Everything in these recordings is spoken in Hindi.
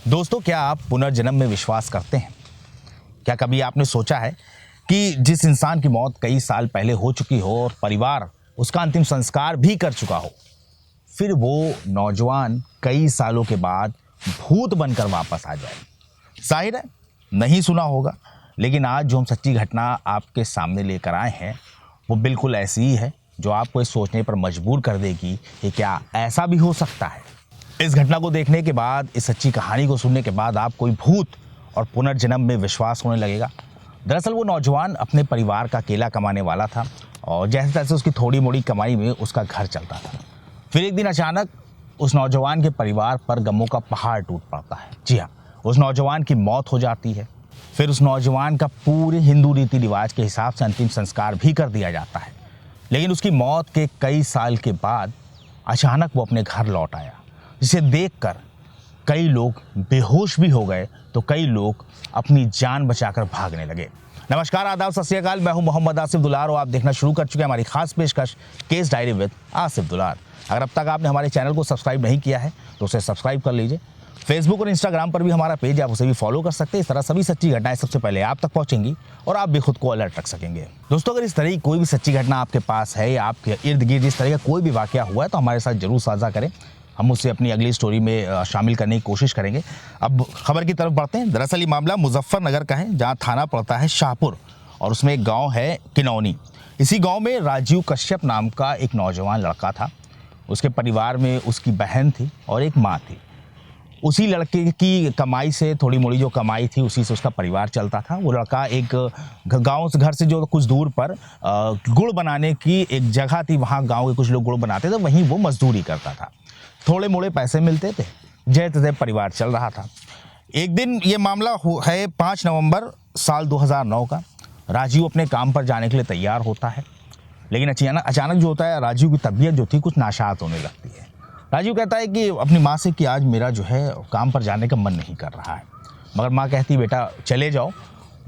दोस्तों, क्या आप पुनर्जन्म में विश्वास करते हैं? क्या कभी आपने सोचा है कि जिस इंसान की मौत कई साल पहले हो चुकी हो और परिवार उसका अंतिम संस्कार भी कर चुका हो, फिर वो नौजवान कई सालों के बाद भूत बनकर वापस आ जाए? जाहिर है नहीं सुना होगा, लेकिन आज जो हम सच्ची घटना आपके सामने लेकर आए हैं वो बिल्कुल ऐसी ही है जो आपको इस सोचने पर मजबूर कर देगी कि क्या ऐसा भी हो सकता है। इस घटना को देखने के बाद, इस सच्ची कहानी को सुनने के बाद आप कोई भूत और पुनर्जन्म में विश्वास होने लगेगा। दरअसल वो नौजवान अपने परिवार का अकेला कमाने वाला था और जैसे तैसे उसकी थोड़ी मोड़ी कमाई में उसका घर चलता था। फिर एक दिन अचानक उस नौजवान के परिवार पर गमों का पहाड़ टूट पड़ता है। जी हाँ, उस नौजवान की मौत हो जाती है। फिर उस नौजवान का पूरे हिंदू रीति रिवाज के हिसाब से अंतिम संस्कार भी कर दिया जाता है। लेकिन उसकी मौत के कई साल के बाद अचानक वो अपने घर लौट आया, जिसे देखकर कई लोग बेहोश भी हो गए तो कई लोग अपनी जान बचाकर भागने लगे। नमस्कार, आदाब, सत श्री अकाल। मैं हूं मोहम्मद आसिफ दुलार और आप देखना शुरू कर चुके हैं हमारी खास पेशकश केस डायरी विद आसिफ दुलार। अगर अब तक आपने हमारे चैनल को सब्सक्राइब नहीं किया है तो उसे सब्सक्राइब कर लीजिए। फेसबुक और इंस्टाग्राम पर भी हमारा पेज है, आप उसे भी फॉलो कर सकते हैं। इस तरह सभी सच्ची घटनाएं सबसे पहले आप तक पहुंचेंगी और आप भी खुद को अलर्ट रख सकेंगे। दोस्तों, अगर इस तरह की कोई भी सच्ची घटना आपके पास है या आपके इर्द गिर्द इस तरह का कोई भी वाकया हुआ है तो हमारे साथ जरूर साझा करें। हम उसे अपनी अगली स्टोरी में शामिल करने की कोशिश करेंगे। अब खबर की तरफ बढ़ते हैं। दरअसल ये मामला मुजफ्फरनगर का है, जहां थाना पड़ता है शाहपुर और उसमें एक गांव है किनौनी। इसी गांव में राजीव कश्यप नाम का एक नौजवान लड़का था। उसके परिवार में उसकी बहन थी और एक माँ थी। उसी लड़के की कमाई से, थोड़ी मोड़ी जो कमाई थी उसी से उसका परिवार चलता था। वो लड़का एक गांव से, घर से जो कुछ दूर पर गुड़ बनाने की एक जगह थी, वहाँ गांव के कुछ लोग गुड़ बनाते थे, वहीं वो मजदूरी करता था। थोड़े मोड़े पैसे मिलते थे, जय तय परिवार चल रहा था। एक दिन ये मामला है 5 नवंबर साल 2009 का। राजीव अपने काम पर जाने के लिए तैयार होता है, लेकिन अचानक जो होता है, राजीव की तबीयत जो थी कुछ नाशात होने लगती है। राजीव कहता है कि अपनी माँ से कि आज मेरा जो है काम पर जाने का मन नहीं कर रहा है, मगर माँ कहती बेटा चले जाओ,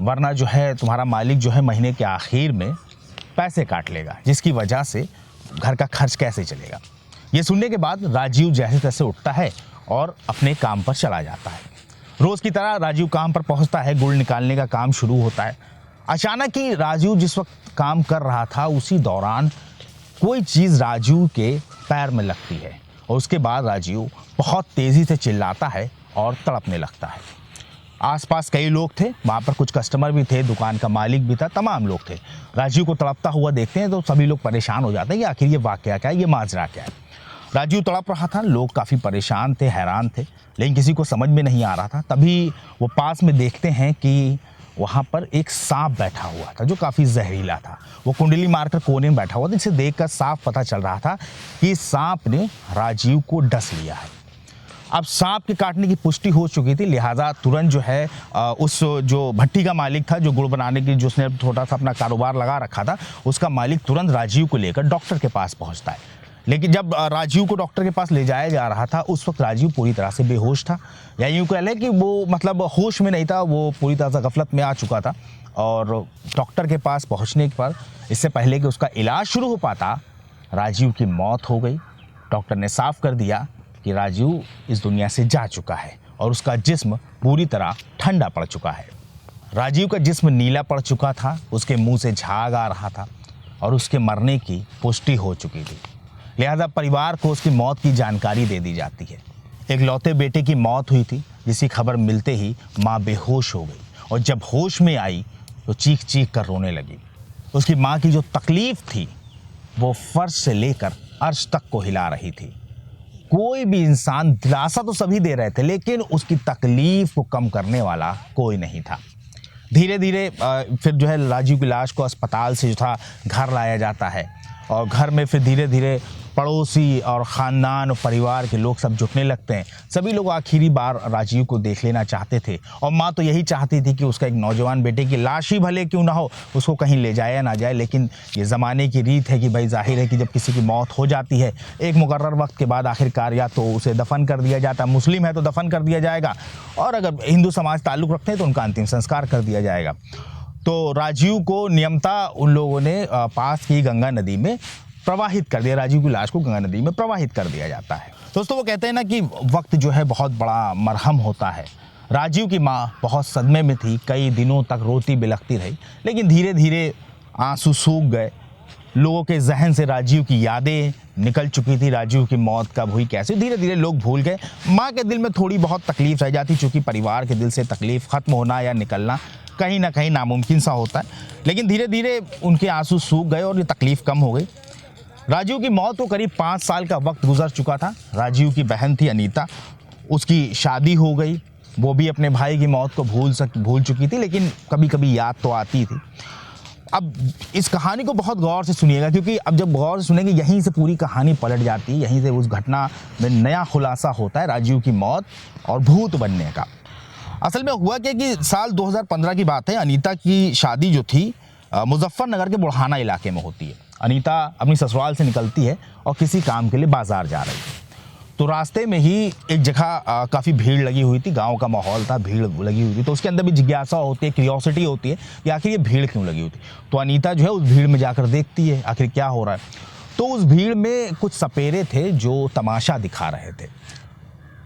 वरना जो है तुम्हारा मालिक जो है महीने के आखिर में पैसे काट लेगा, जिसकी वजह से घर का खर्च कैसे चलेगा। ये सुनने के बाद राजीव जैसे तैसे उठता है और अपने काम पर चला जाता है। रोज की तरह राजीव काम पर पहुंचता है, गुड़ निकालने का काम शुरू होता है। अचानक ही राजीव जिस वक्त काम कर रहा था उसी दौरान कोई चीज राजीव के पैर में लगती है और उसके बाद राजीव बहुत तेजी से चिल्लाता है और तड़पने लगता है। आसपास कई लोग थे, वहाँ पर कुछ कस्टमर भी थे, दुकान का मालिक भी था, तमाम लोग थे। राजीव को तड़पता हुआ देखते हैं तो सभी लोग परेशान हो जाते हैं कि आखिर ये वाकया क्या है, ये माजरा क्या है। राजीव तड़प रहा था, लोग काफ़ी परेशान थे, हैरान थे, लेकिन किसी को समझ में नहीं आ रहा था। तभी वो पास में देखते हैं कि वहाँ पर एक सांप बैठा हुआ था जो काफ़ी जहरीला था। वो कुंडली मारकर कोने में बैठा हुआ था, जिसे देखकर साफ पता चल रहा था कि सांप ने राजीव को डस लिया है। अब सांप के काटने की पुष्टि हो चुकी थी, लिहाजा तुरंत जो है उस जो भट्टी का मालिक था, जो गुड़ बनाने की, जो उसने छोटा सा अपना कारोबार लगा रखा था, उसका मालिक तुरंत राजीव को लेकर डॉक्टर के पास पहुँचता है। लेकिन जब राजीव को डॉक्टर के पास ले जाया जा रहा था उस वक्त राजीव पूरी तरह से बेहोश था, या यूँ कह लें कि वो मतलब होश में नहीं था, वो पूरी तरह से गफलत में आ चुका था। और डॉक्टर के पास पहुंचने पर, इससे पहले कि उसका इलाज शुरू हो पाता, राजीव की मौत हो गई। डॉक्टर ने साफ कर दिया कि राजीव इस दुनिया से जा चुका है और उसका जिस्म पूरी तरह ठंडा पड़ चुका है। राजीव का जिस्म नीला पड़ चुका था, उसके मुँह से झाग आ रहा था और उसके मरने की पुष्टि हो चुकी थी। लिहाजा परिवार को उसकी मौत की जानकारी दे दी जाती है। एक लौते बेटे की मौत हुई थी, जिसकी खबर मिलते ही माँ बेहोश हो गई और जब होश में आई तो चीख चीख कर रोने लगी। उसकी माँ की जो तकलीफ थी वो फर्श से लेकर अर्श तक को हिला रही थी। कोई भी इंसान, दिलासा तो सभी दे रहे थे, लेकिन उसकी तकलीफ को कम करने वाला कोई नहीं था। धीरे धीरे फिर जो है राजीव की लाश को अस्पताल से जो था घर लाया जाता है और घर में फिर धीरे धीरे पड़ोसी और ख़ानदान और परिवार के लोग सब जुटने लगते हैं। सभी लोग आखिरी बार राजीव को देख लेना चाहते थे और माँ तो यही चाहती थी कि उसका एक नौजवान बेटे की लाश ही भले क्यों ना हो, उसको कहीं ले जाया ना जाए। लेकिन ये ज़माने की रीत है कि भाई जाहिर है कि जब किसी की मौत हो जाती है एक मुकर्रर वक्त के बाद आखिरकार या तो उसे दफन कर दिया जाता है, मुस्लिम है तो दफन कर दिया जाएगा, और अगर हिंदू समाज ताल्लुक़ रखते हैं तो उनका अंतिम संस्कार कर दिया जाएगा। तो राजीव को नियमता उन लोगों ने पास की गंगा नदी में प्रवाहित कर दिया। राजीव की लाश को गंगा नदी में प्रवाहित कर दिया जाता है। दोस्तों वो कहते हैं ना कि वक्त जो है बहुत बड़ा मरहम होता है। राजीव की माँ बहुत सदमे में थी, कई दिनों तक रोती बिलखती रही, लेकिन धीरे धीरे आंसू सूख गए। लोगों के जहन से राजीव की यादें निकल चुकी थी, राजीव की मौत कब हुई कैसे, धीरे धीरे लोग भूल गए। माँ के दिल में थोड़ी बहुत तकलीफ रह जाती, चूँकि परिवार के दिल से तकलीफ खत्म होना या निकलना कहीं ना कहीं नामुमकिन सा होता है। लेकिन धीरे धीरे उनके आंसू सूख गए और ये तकलीफ कम हो गई। राजीव की मौत को करीब 5 साल का वक्त गुजर चुका था। राजीव की बहन थी अनीता, उसकी शादी हो गई। वो भी अपने भाई की मौत को भूल चुकी थी, लेकिन कभी कभी याद तो आती थी। अब इस कहानी को बहुत गौर से सुनिएगा, क्योंकि अब जब गौर से सुनेंगे यहीं से पूरी कहानी पलट जाती है, यहीं से उस घटना में नया खुलासा होता है राजीव की मौत और भूत बनने का। असल में हुआ क्या कि साल 2015 की बात है। अनीता की शादी जो थी मुजफ्फरनगर के बुढ़ाना इलाके में होती है। अनीता अपनी ससुराल से निकलती है और किसी काम के लिए बाजार जा रही है। तो रास्ते में ही एक जगह काफ़ी भीड़ लगी हुई थी, गांव का माहौल था, भीड़ लगी हुई थी। तो उसके अंदर भी जिज्ञासा होती है, क्यूरियोसिटी होती है कि आखिर ये भीड़ क्यों लगी हुई थी। तो अनीता जो है उस भीड़ में जाकर देखती है आखिर क्या हो रहा है। तो उस भीड़ में कुछ सपेरे थे जो तमाशा दिखा रहे थे।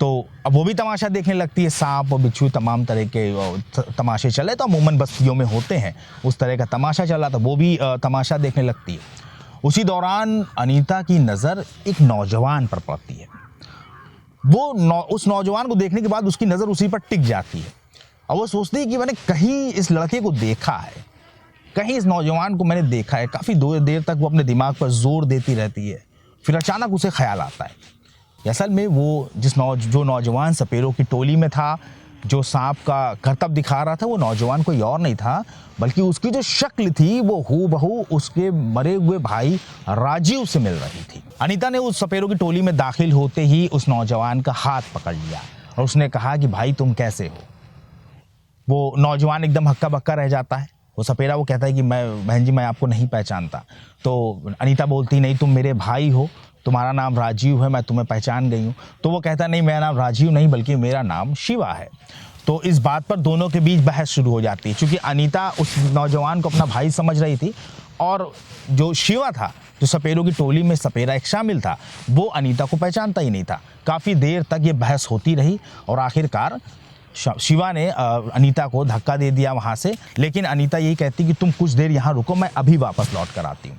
तो अब वो भी तमाशा देखने लगती है। सांप और बिच्छू तमाम तरह के तमाशे चले तो अमूमन बस्तियों में होते हैं, उस तरह का तमाशा चला, तो वो भी तमाशा देखने लगती है। उसी दौरान अनीता की नज़र एक नौजवान पर पड़ती है। उस नौजवान को देखने के बाद उसकी नज़र उसी पर टिक जाती है और वो सोचती है कि मैंने कहीं इस लड़के को देखा है, कहीं इस नौजवान को मैंने देखा है। काफ़ी देर तक वो अपने दिमाग पर जोर देती रहती है। फिर अचानक उसे ख्याल आता है असल में वो जो नौजवान सपेरों की टोली में था, जो सांप का करतब दिखा रहा था, वो नौजवान कोई और नहीं था बल्कि उसकी जो शक्ल थी वो हूबहू उसके मरे हुए भाई राजीव से मिल रही थी। अनीता ने उस सपेरों की टोली में दाखिल होते ही उस नौजवान का हाथ पकड़ लिया और उसने कहा कि भाई तुम कैसे हो। वो नौजवान एकदम हक्का बक्का रह जाता है। वो सपेरा वो कहता है कि मैं बहन जी मैं आपको नहीं पहचानता। तो अनीता बोलती नहीं तुम मेरे भाई हो, तुम्हारा नाम राजीव है, मैं तुम्हें पहचान गई हूँ। तो वो कहता नहीं मेरा नाम राजीव नहीं बल्कि मेरा नाम शिवा है। तो इस बात पर दोनों के बीच बहस शुरू हो जाती है, क्योंकि अनीता उस नौजवान को अपना भाई समझ रही थी और जो शिवा था, जो सपेरों की टोली में सपेरा एक शामिल था, वो अनीता को पहचानता ही नहीं था। काफ़ी देर तक ये बहस होती रही और आखिरकार शिवा ने अनीता को धक्का दे दिया वहाँ से। लेकिन अनीता यही कहती कि तुम कुछ देर यहाँ रुको, मैं अभी वापस लौट कर आती हूँ।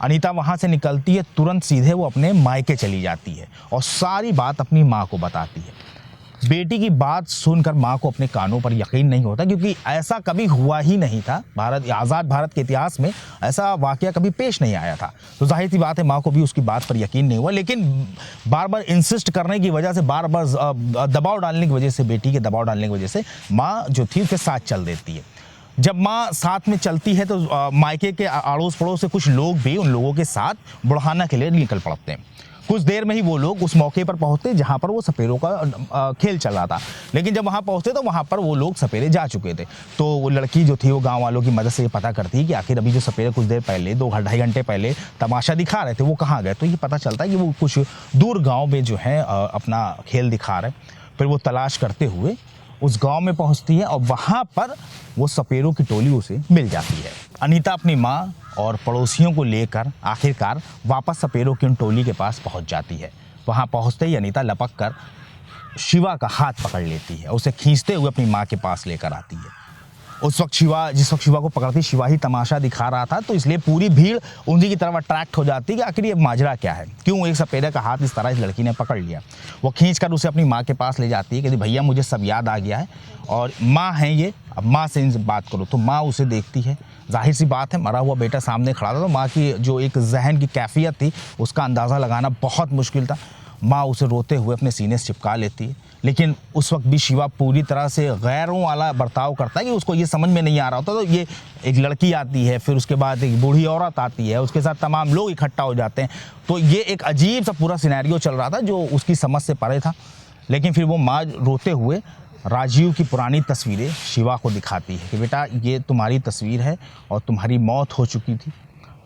अनीता वहाँ से निकलती है, तुरंत सीधे वो अपने मायके चली जाती है और सारी बात अपनी माँ को बताती है। बेटी की बात सुनकर माँ को अपने कानों पर यकीन नहीं होता, क्योंकि ऐसा कभी हुआ ही नहीं था। आज़ाद भारत के इतिहास में ऐसा वाकया कभी पेश नहीं आया था। तो जाहिर सी बात है माँ को भी उसकी बात पर यकीन नहीं हुआ। लेकिन बार बार इंसिस्ट करने की वजह से, बार बार दबाव डालने की वजह से, बेटी के दबाव डालने की वजह से माँ जो थी उसके साथ चल देती है। जब माँ साथ में चलती है तो मायके के अड़ोस पड़ोस से कुछ लोग भी उन लोगों के साथ बुढ़ाना के लिए निकल पड़ते हैं। कुछ देर में ही वो लोग उस मौके पर पहुंचते जहां पर वो सपेरों का खेल चल रहा था। लेकिन जब वहां पहुंचते तो वहां पर वो लोग सपेरे जा चुके थे। तो वो लड़की जो थी वो गांव वालों की मदद से ये पता करती है कि आखिर अभी जो सपेरे कुछ देर पहले 2-2.5 घंटे पहले तमाशा दिखा रहे थे वो कहाँ गए। तो ये पता चलता है कि वो कुछ दूर गाँव में जो है अपना खेल दिखा रहे। फिर वो तलाश करते हुए उस गांव में पहुंचती है और वहां पर वो सपेरों की टोली उसे मिल जाती है। अनीता अपनी माँ और पड़ोसियों को लेकर आखिरकार वापस सपेरों की उन टोली के पास पहुंच जाती है। वहां पहुंचते ही अनीता लपक कर शिवा का हाथ पकड़ लेती है, उसे खींचते हुए अपनी माँ के पास लेकर आती है। जिस वक्त शिवा को पकड़ती, शिवा ही तमाशा दिखा रहा था, तो इसलिए पूरी भीड़ उन्हीं की तरफ अट्रैक्ट हो जाती है कि आखिर ये माजरा क्या है, क्यों एक सपेरे का हाथ इस तरह इस लड़की ने पकड़ लिया। वो खींचकर उसे अपनी माँ के पास ले जाती है कि भैया मुझे सब याद आ गया है और माँ है ये, अब माँ से इनसे बात करो। तो माँ उसे देखती है, जाहिर सी बात है मरा हुआ बेटा सामने खड़ा था, तो माँ की जो एक जहन की कैफियत थी उसका अंदाज़ा लगाना बहुत मुश्किल था। माँ उसे रोते हुए अपने सीने से चिपका लेती है। लेकिन उस वक्त भी शिवा पूरी तरह से गैरों वाला बर्ताव करता है कि उसको ये समझ में नहीं आ रहा होता। तो ये एक लड़की आती है, फिर उसके बाद एक बूढ़ी औरत आती है, उसके साथ तमाम लोग इकट्ठा हो जाते हैं। तो ये एक अजीब सा पूरा सिनेरियो चल रहा था जो उसकी समझ से परे था। लेकिन फिर वो माँ रोते हुए राजीव की पुरानी तस्वीरें शिवा को दिखाती है कि बेटा ये तुम्हारी तस्वीर है और तुम्हारी मौत हो चुकी थी।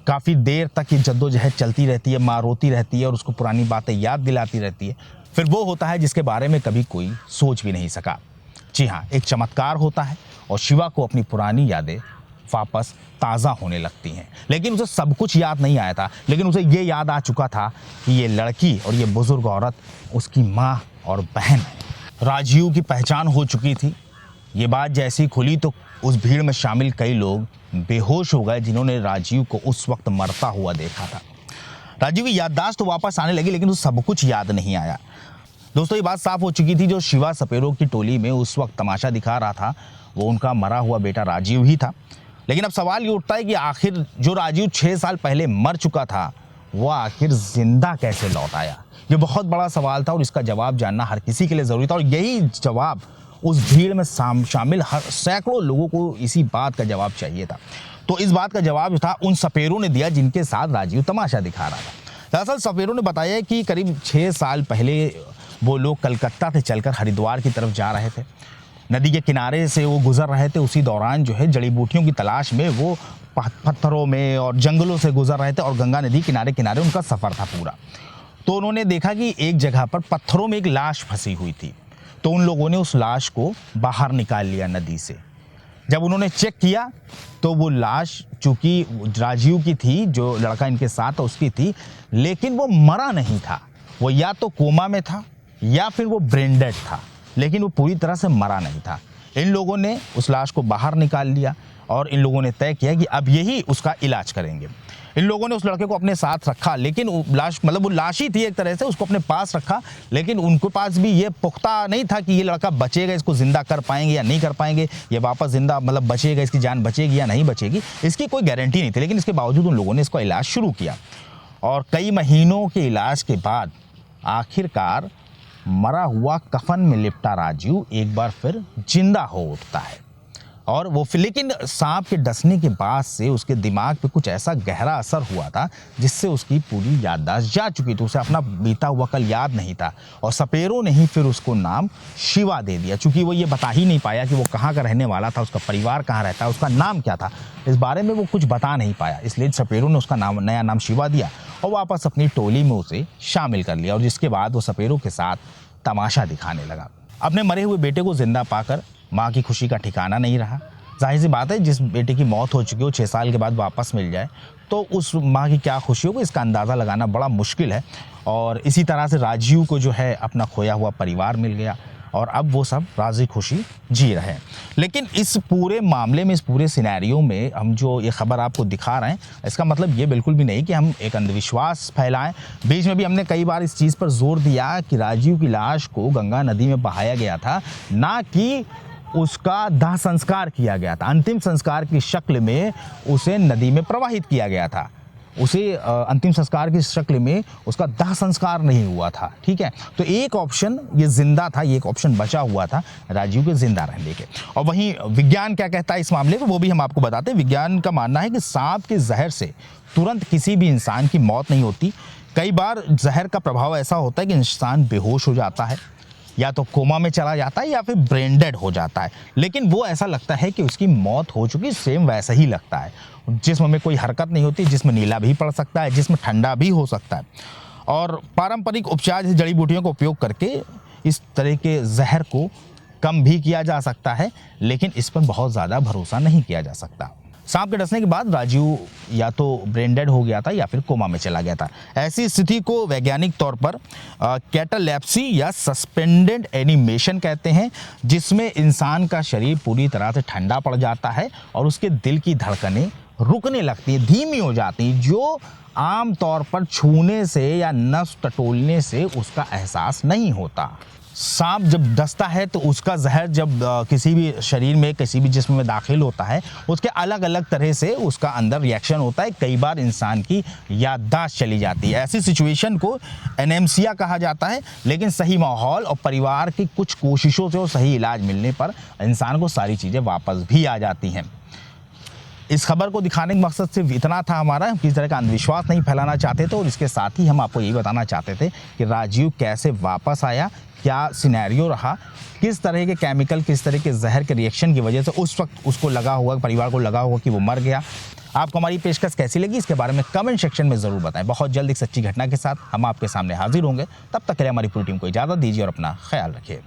काफ़ी देर तक ये जद्दोजहद चलती रहती है, माँ रोती रहती है और उसको पुरानी बातें याद दिलाती रहती है। फिर वो होता है जिसके बारे में कभी कोई सोच भी नहीं सका। जी हाँ, एक चमत्कार होता है और शिवा को अपनी पुरानी यादें वापस ताज़ा होने लगती हैं। लेकिन उसे सब कुछ याद नहीं आया था, लेकिन उसे ये याद आ चुका था कि ये लड़की और ये बुज़ुर्ग औरत उसकी माँ और बहन है। राजीव की पहचान हो चुकी थी। ये बात जैसी खुली तो उस भीड़ में शामिल कई लोग बेहोश हो गए जिन्होंने राजीव को उस वक्त मरता हुआ देखा था। राजीव की याददाश्त तो वापस आने लगी, लेकिन उसे सब कुछ याद नहीं आया। दोस्तों, ये बात साफ हो चुकी थी, जो शिवा सपेरो की टोली में उस वक्त तमाशा दिखा रहा था वो उनका मरा हुआ बेटा राजीव ही था। लेकिन अब सवाल ये उठता है कि आखिर जो राजीव 6 साल पहले मर चुका था वो आखिर जिंदा कैसे लौट आया। ये बहुत बड़ा सवाल था और इसका जवाब जानना हर किसी के लिए ज़रूरी था, और यही जवाब उस भीड़ में शामिल सैकड़ों लोगों को इसी बात का जवाब चाहिए था। तो इस बात का जवाब था उन सपेरों ने दिया जिनके साथ राजीव तमाशा दिखा रहा था। दरअसल सपेरों ने बताया कि करीब 6 साल पहले वो लोग कलकत्ता से चलकर हरिद्वार की तरफ जा रहे थे। नदी के किनारे से वो गुजर रहे थे। उसी दौरान जो है जड़ी बूटियों की तलाश में वो पत्थरों में और जंगलों से गुजर रहे थे और गंगा नदी किनारे किनारे उनका सफ़र था पूरा। तो उन्होंने देखा कि एक जगह पर पत्थरों में एक लाश फंसी हुई थी। तो उन लोगों ने उस लाश को बाहर निकाल लिया नदी से। जब उन्होंने चेक किया तो वो लाश चूँकि राजीव की थी, जो लड़का इनके साथ था उसकी थी, लेकिन वो मरा नहीं था। वो या तो कोमा में था या फिर वो ब्रेन डेड था, लेकिन वो पूरी तरह से मरा नहीं था। इन लोगों ने उस लाश को बाहर निकाल लिया और इन लोगों ने तय किया कि अब यही उसका इलाज करेंगे। इन लोगों ने उस लड़के को अपने साथ रखा, लेकिन वो लाश ही थी एक तरह से, उसको अपने पास रखा, लेकिन उनके पास भी ये पुख्ता नहीं था कि ये लड़का बचेगा, इसको ज़िंदा कर पाएंगे या नहीं कर पाएंगे, ये वापस ज़िंदा बचेगा, इसकी जान बचेगी या नहीं बचेगी, इसकी कोई गारंटी नहीं थी। लेकिन इसके बावजूद उन लोगों ने इसका इलाज शुरू किया और कई महीनों के इलाज के बाद आखिरकार मरा हुआ कफन में लिपटा राजीव एक बार फिर जिंदा हो उठता है। और वो लेकिन सांप के डसने के बाद से उसके दिमाग पे कुछ ऐसा गहरा असर हुआ था जिससे उसकी पूरी याददाश्त जा चुकी थी। उसे अपना बीता हुआ कल याद नहीं था और सपेरों ने ही फिर उसको नाम शिवा दे दिया। चूँकि वो ये बता ही नहीं पाया कि वो कहाँ का रहने वाला था, उसका परिवार कहाँ रहता है, उसका नाम क्या था, इस बारे में वो कुछ बता नहीं पाया। इसलिए सपेरों ने उसका नया नाम शिवा दिया और वापस अपनी टोली में उसे शामिल कर लिया। और जिसके बाद वो सपेरों के साथ तमाशा दिखाने लगा। अपने मरे हुए बेटे को जिंदा पाकर माँ की खुशी का ठिकाना नहीं रहा। जाहिर सी बात है, जिस बेटे की मौत हो चुकी हो 6 साल के बाद वापस मिल जाए तो उस माँ की क्या खुशी होगी, इसका अंदाज़ा लगाना बड़ा मुश्किल है। और इसी तरह से राजीव को जो है अपना खोया हुआ परिवार मिल गया और अब वो सब राजी खुशी जी रहे हैं। लेकिन इस पूरे मामले में, इस पूरे सिनेरियो में हम जो ये खबर आपको दिखा रहे हैं, इसका मतलब ये बिल्कुल भी नहीं कि हम एक अंधविश्वास फैलाएं। बीच में भी हमने कई बार इस चीज़ पर जोर दिया कि राजीव की लाश को गंगा नदी में बहाया गया था, ना कि उसका दाह संस्कार किया गया था। अंतिम संस्कार की शक्ल में उसे नदी में प्रवाहित किया गया था। उसे अंतिम संस्कार की शक्ल में उसका दाह संस्कार नहीं हुआ था। ठीक है, तो एक ऑप्शन ये जिंदा था, ये एक ऑप्शन बचा हुआ था राजीव के जिंदा रहने के। और वहीं विज्ञान क्या कहता है इस मामले में, वो भी हम आपको बताते हैं। विज्ञान का मानना है कि सांप के जहर से तुरंत किसी भी इंसान की मौत नहीं होती। कई बार जहर का प्रभाव ऐसा होता है कि इंसान बेहोश हो जाता है, या तो कोमा में चला जाता है या फिर ब्रेन डेड हो जाता है। लेकिन वो ऐसा लगता है कि उसकी मौत हो चुकी, सेम वैसा ही लगता है। जिस्म में कोई हरकत नहीं होती, जिस्म नीला भी पड़ सकता है, जिस्म ठंडा भी हो सकता है। और पारंपरिक उपचार जैसे जड़ी बूटियों का उपयोग करके इस तरह के जहर को कम भी किया जा सकता है, लेकिन इस पर बहुत ज़्यादा भरोसा नहीं किया जा सकता। सांप के डसने के बाद राजीव या तो ब्रेन डेड हो गया था या फिर कोमा में चला गया था। ऐसी स्थिति को वैज्ञानिक तौर पर कैटालेप्सी या सस्पेंडेड एनिमेशन कहते हैं, जिसमें इंसान का शरीर पूरी तरह से ठंडा पड़ जाता है और उसके दिल की धड़कनें रुकने लगती हैं, धीमी हो जाती हैं, जो आम तौर पर छूने से या नस टटोलने से उसका एहसास नहीं होता। सांप जब डसता है तो उसका जहर जब किसी भी शरीर में, किसी भी जिस्म में दाखिल होता है, उसके अलग अलग तरह से उसका अंदर रिएक्शन होता है। कई बार इंसान की याददाश्त चली जाती है। ऐसी सिचुएशन को एनेम्सिया कहा जाता है। लेकिन सही माहौल और परिवार की कुछ कोशिशों से और सही इलाज मिलने पर इंसान को सारी चीज़ें वापस भी आ जाती हैं। इस खबर को दिखाने का मकसद सिर्फ इतना था हमारा, हम किसी तरह का अंधविश्वास नहीं फैलाना चाहते थे। और इसके साथ ही हम आपको यही बताना चाहते थे कि राजीव कैसे वापस आया, क्या सिनेरियो रहा, किस तरह के केमिकल, किस तरह के जहर के रिएक्शन की वजह से उस वक्त उसको लगा हुआ, परिवार को लगा हुआ कि वो मर गया। आपको हमारी पेशकश कैसी लगी, इसके बारे में कमेंट सेक्शन में ज़रूर बताएं। बहुत जल्द एक सच्ची घटना के साथ हम आपके सामने हाजिर होंगे। तब तक के लिए हमारी पूरी टीम को इजाज़त दीजिए और अपना ख्याल रखिए।